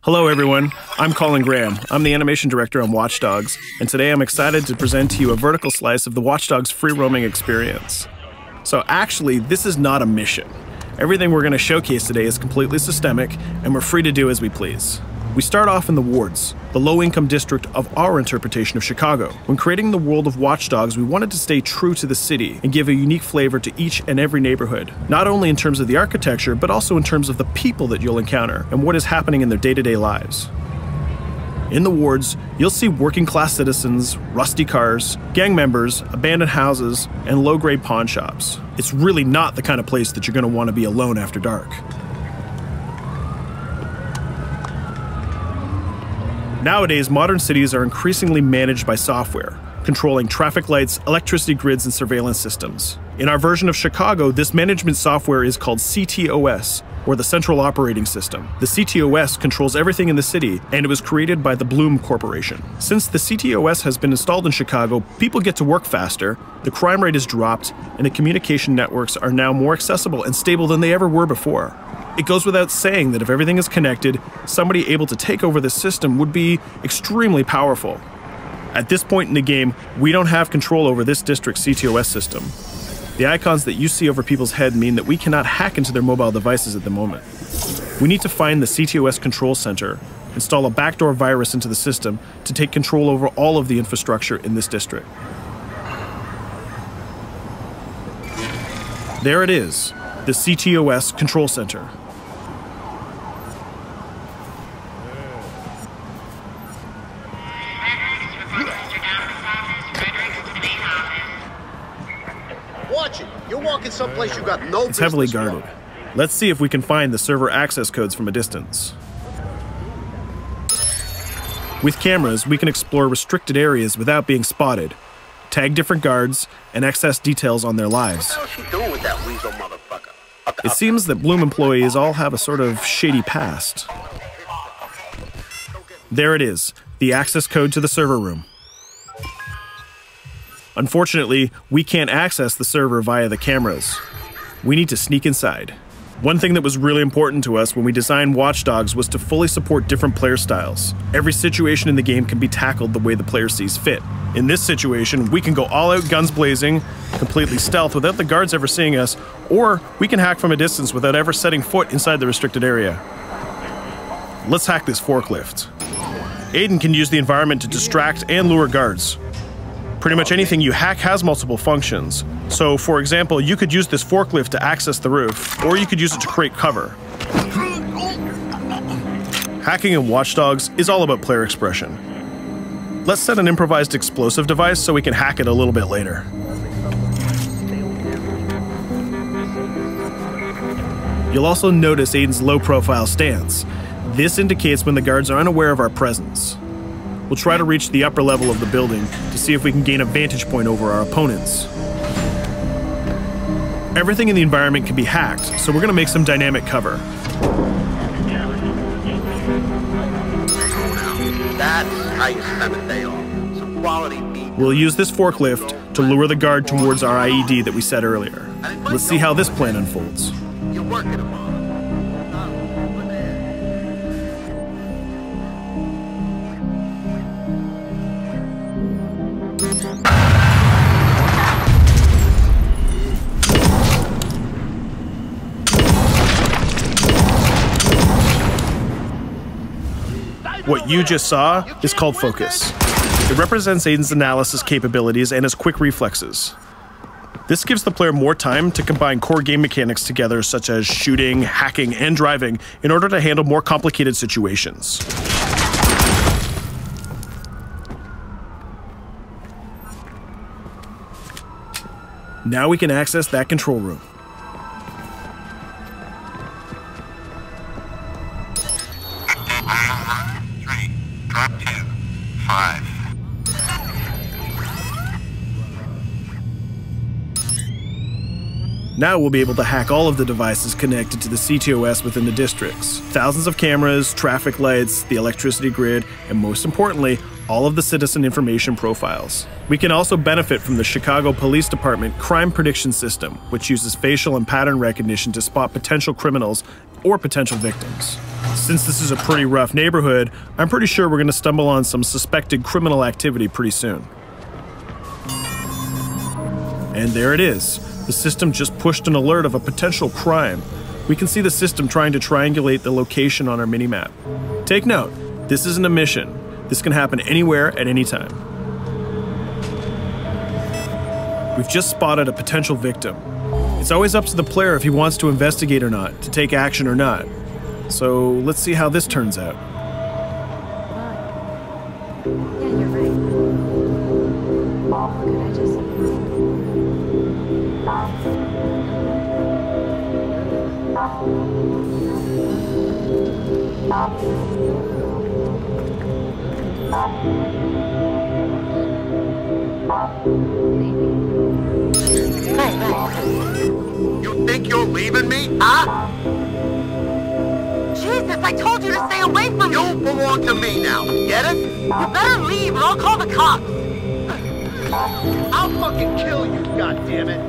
Hello everyone, I'm Colin Graham. I'm the animation director on Watch Dogs, and today I'm excited to present to you a vertical slice of the Watch Dogs free roaming experience. So actually, this is not a mission. Everything we're going to showcase today is completely systemic, and we're free to do as we please. We start off in the wards, the low-income district of our interpretation of Chicago. When creating the world of Watch Dogs, we wanted to stay true to the city and give a unique flavor to each and every neighborhood, not only in terms of the architecture, but also in terms of the people that you'll encounter and what is happening in their day-to-day lives. In the wards, you'll see working-class citizens, rusty cars, gang members, abandoned houses, and low-grade pawn shops. It's really not the kind of place that you're going to want to be alone after dark. Nowadays, modern cities are increasingly managed by software, controlling traffic lights, electricity grids, and surveillance systems. In our version of Chicago, this management software is called CTOS, or the Central Operating System. The CTOS controls everything in the city, and it was created by the Bloom Corporation. Since the CTOS has been installed in Chicago, people get to work faster, the crime rate has dropped, and the communication networks are now more accessible and stable than they ever were before. It goes without saying that if everything is connected, somebody able to take over the system would be extremely powerful. At this point in the game, we don't have control over this district's CTOS system. The icons that you see over people's head mean that we cannot hack into their mobile devices at the moment. We need to find the CTOS control center, install a backdoor virus into the system to take control over all of the infrastructure in this district. There it is, the CTOS control center. Watch it. You're walking someplace you got no business. It's heavily guarded. Let's see if we can find the server access codes from a distance. With cameras, we can explore restricted areas without being spotted, tag different guards, and access details on their lives. What the hell is she doing with that weasel motherfucker? It seems that Bloom employees all have a sort of shady past. There it is, the access code to the server room. Unfortunately, we can't access the server via the cameras. We need to sneak inside. One thing that was really important to us when we designed Watch Dogs was to fully support different player styles. Every situation in the game can be tackled the way the player sees fit. In this situation, we can go all out guns blazing, completely stealth without the guards ever seeing us, or we can hack from a distance without ever setting foot inside the restricted area. Let's hack this forklift. Aiden can use the environment to distract and lure guards. Pretty much anything you hack has multiple functions. So, for example, you could use this forklift to access the roof, or you could use it to create cover. Hacking in Watch Dogs is all about player expression. Let's set an improvised explosive device so we can hack it a little bit later. You'll also notice Aiden's low-profile stance. This indicates when the guards are unaware of our presence. We'll try to reach the upper level of the building to see if we can gain a vantage point over our opponents. Everything in the environment can be hacked, so we're going to make some dynamic cover. That's how you spend a day off. Some quality beat. We'll use this forklift to lure the guard towards our IED that we set earlier. Let's see how this plan unfolds. You're working them on. What you just saw is called focus. It represents Aiden's analysis capabilities and his quick reflexes. This gives the player more time to combine core game mechanics together, such as shooting, hacking, and driving, in order to handle more complicated situations. Now we can access that control room. Drop 2, 5. Now we'll be able to hack all of the devices connected to the CTOS within the districts. Thousands of cameras, traffic lights, the electricity grid, and most importantly, all of the citizen information profiles. We can also benefit from the Chicago Police Department Crime Prediction System, which uses facial and pattern recognition to spot potential criminals or potential victims. Since this is a pretty rough neighborhood, I'm pretty sure we're going to stumble on some suspected criminal activity pretty soon. And there it is. The system just pushed an alert of a potential crime. We can see the system trying to triangulate the location on our minimap. Take note, this isn't a mission. This can happen anywhere at any time. We've just spotted a potential victim. It's always up to the player if he wants to investigate or not, to take action or not. So let's see how this turns out. Yeah, you're right. Could I just... You think you're leaving me? Huh? Jesus, I told you to stay away from me! You belong to me now, get it? You better leave or I'll call the cops! I'll fucking kill you, goddammit!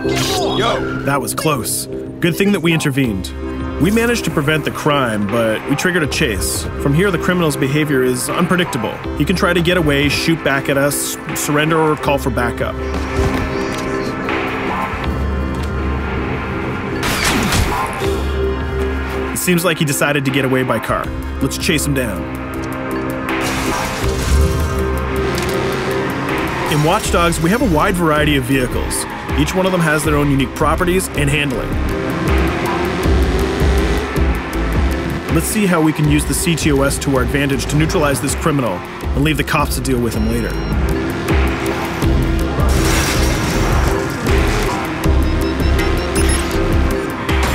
Get off! Yo! That was close. Good thing that we intervened. We managed to prevent the crime, but we triggered a chase. From here, the criminal's behavior is unpredictable. He can try to get away, shoot back at us, surrender, or call for backup. It seems like he decided to get away by car. Let's chase him down. In Watch Dogs, we have a wide variety of vehicles. Each one of them has their own unique properties and handling. Let's see how we can use the CTOS to our advantage to neutralize this criminal and leave the cops to deal with him later.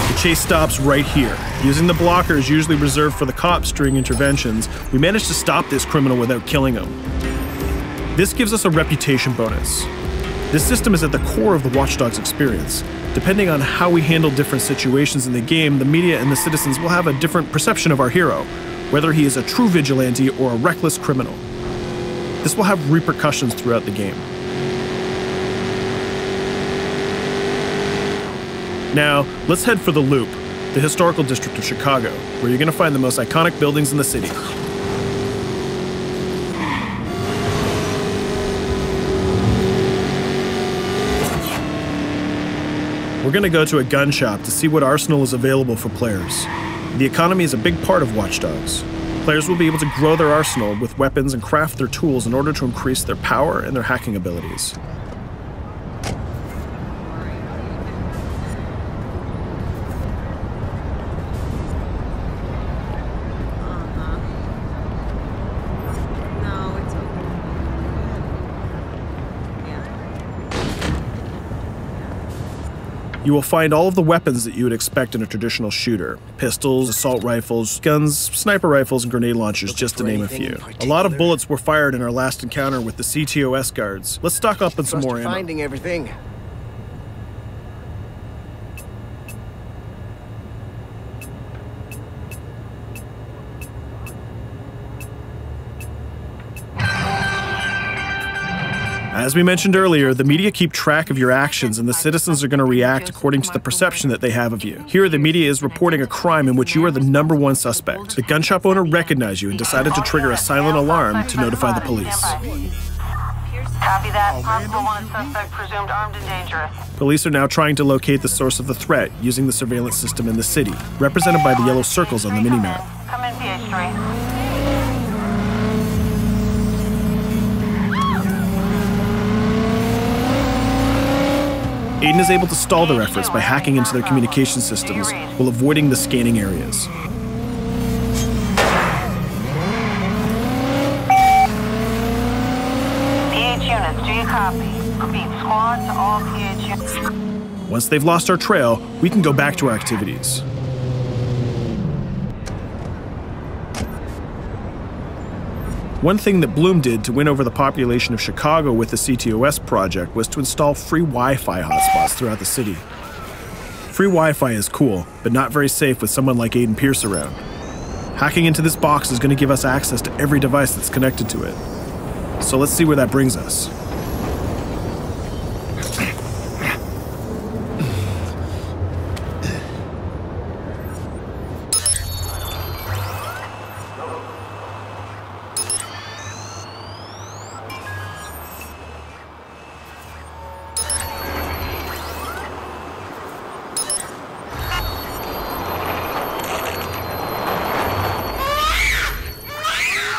The chase stops right here. Using the blockers usually reserved for the cops during interventions, we managed to stop this criminal without killing him. This gives us a reputation bonus. This system is at the core of the Watch Dogs experience. Depending on how we handle different situations in the game, the media and the citizens will have a different perception of our hero, whether he is a true vigilante or a reckless criminal. This will have repercussions throughout the game. Now, let's head for the Loop, the historical district of Chicago, where you're going to find the most iconic buildings in the city. We're going to go to a gun shop to see what arsenal is available for players. The economy is a big part of Watch Dogs. Players will be able to grow their arsenal with weapons and craft their tools in order to increase their power and their hacking abilities. You will find all of the weapons that you would expect in a traditional shooter. Pistols, assault rifles, guns, sniper rifles, and grenade launchers, just to name a few. A lot of bullets were fired in our last encounter with the CTOS guards. Let's stock up on some more ammo. Finding everything. As we mentioned earlier, the media keep track of your actions and the citizens are going to react according to the perception that they have of you. Here, the media is reporting a crime in which you are the #1 suspect. The gun shop owner recognized you and decided to trigger a silent alarm to notify the police. Copy that. Possible wanted suspect presumed armed and dangerous. Police are now trying to locate the source of the threat using the surveillance system in the city, represented by the yellow circles on the minimap. Come in, PH3. Aiden is able to stall their efforts by hacking into their communication systems while avoiding the scanning areas. PH units, do you copy? Repeat, squad to all PH units. Once they've lost our trail, we can go back to our activities. One thing that Bloom did to win over the population of Chicago with the CTOS project was to install free Wi-Fi hotspots throughout the city. Free Wi-Fi is cool, but not very safe with someone like Aiden Pierce around. Hacking into this box is going to give us access to every device that's connected to it. So let's see where that brings us.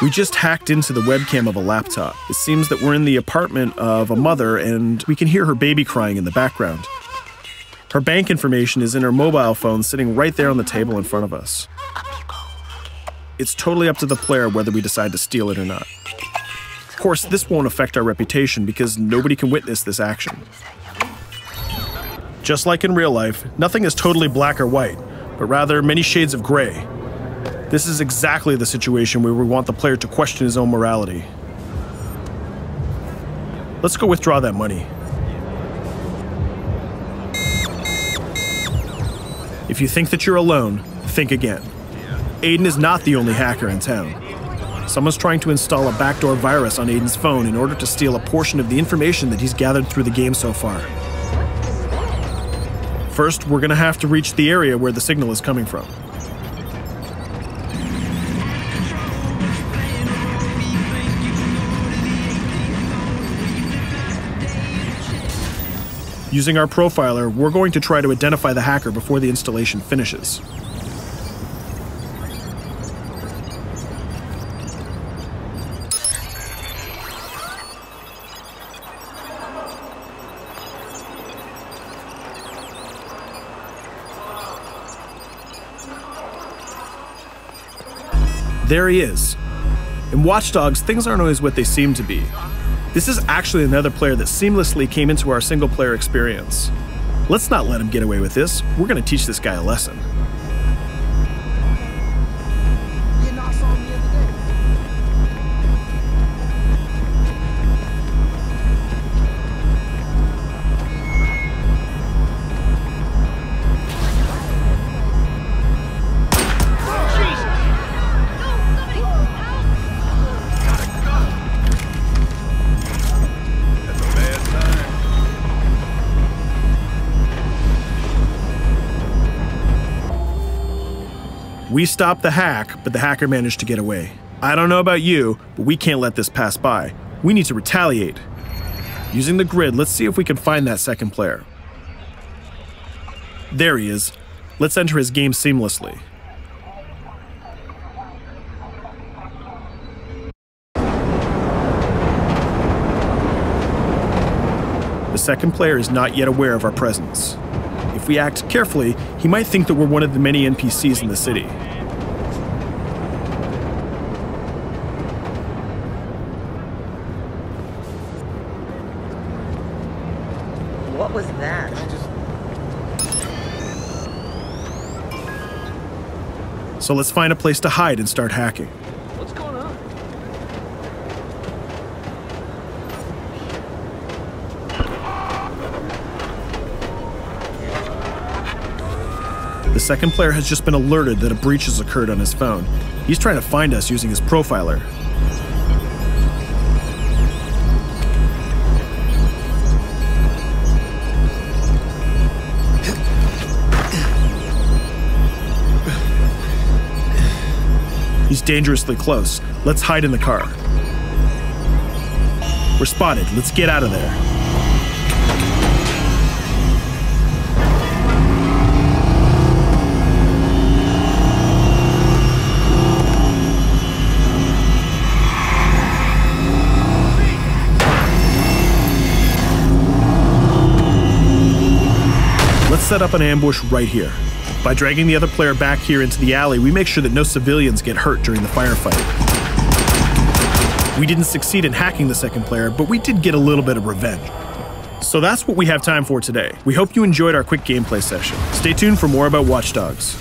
We just hacked into the webcam of a laptop. It seems that we're in the apartment of a mother and we can hear her baby crying in the background. Her bank information is in her mobile phone sitting right there on the table in front of us. It's totally up to the player whether we decide to steal it or not. Of course, this won't affect our reputation because nobody can witness this action. Just like in real life, nothing is totally black or white, but rather many shades of gray. This is exactly the situation where we want the player to question his own morality. Let's go withdraw that money. If you think that you're alone, think again. Aiden is not the only hacker in town. Someone's trying to install a backdoor virus on Aiden's phone in order to steal a portion of the information that he's gathered through the game so far. First, we're gonna have to reach the area where the signal is coming from. Using our profiler, we're going to try to identify the hacker before the installation finishes. There he is. In Watch Dogs, things aren't always what they seem to be. This is actually another player that seamlessly came into our single-player experience. Let's not let him get away with this. We're going to teach this guy a lesson. We stopped the hack, but the hacker managed to get away. I don't know about you, but we can't let this pass by. We need to retaliate. Using the grid, let's see if we can find that second player. There he is. Let's enter his game seamlessly. The second player is not yet aware of our presence. If we act carefully, he might think that we're one of the many NPCs in the city. What was that? So let's find a place to hide and start hacking. What's going on? The second player has just been alerted that a breach has occurred on his phone. He's trying to find us using his profiler. He's dangerously close. Let's hide in the car. We're spotted. Let's get out of there. Let's set up an ambush right here. By dragging the other player back here into the alley, we make sure that no civilians get hurt during the firefight. We didn't succeed in hacking the second player, but we did get a little bit of revenge. So that's what we have time for today. We hope you enjoyed our quick gameplay session. Stay tuned for more about Watch Dogs.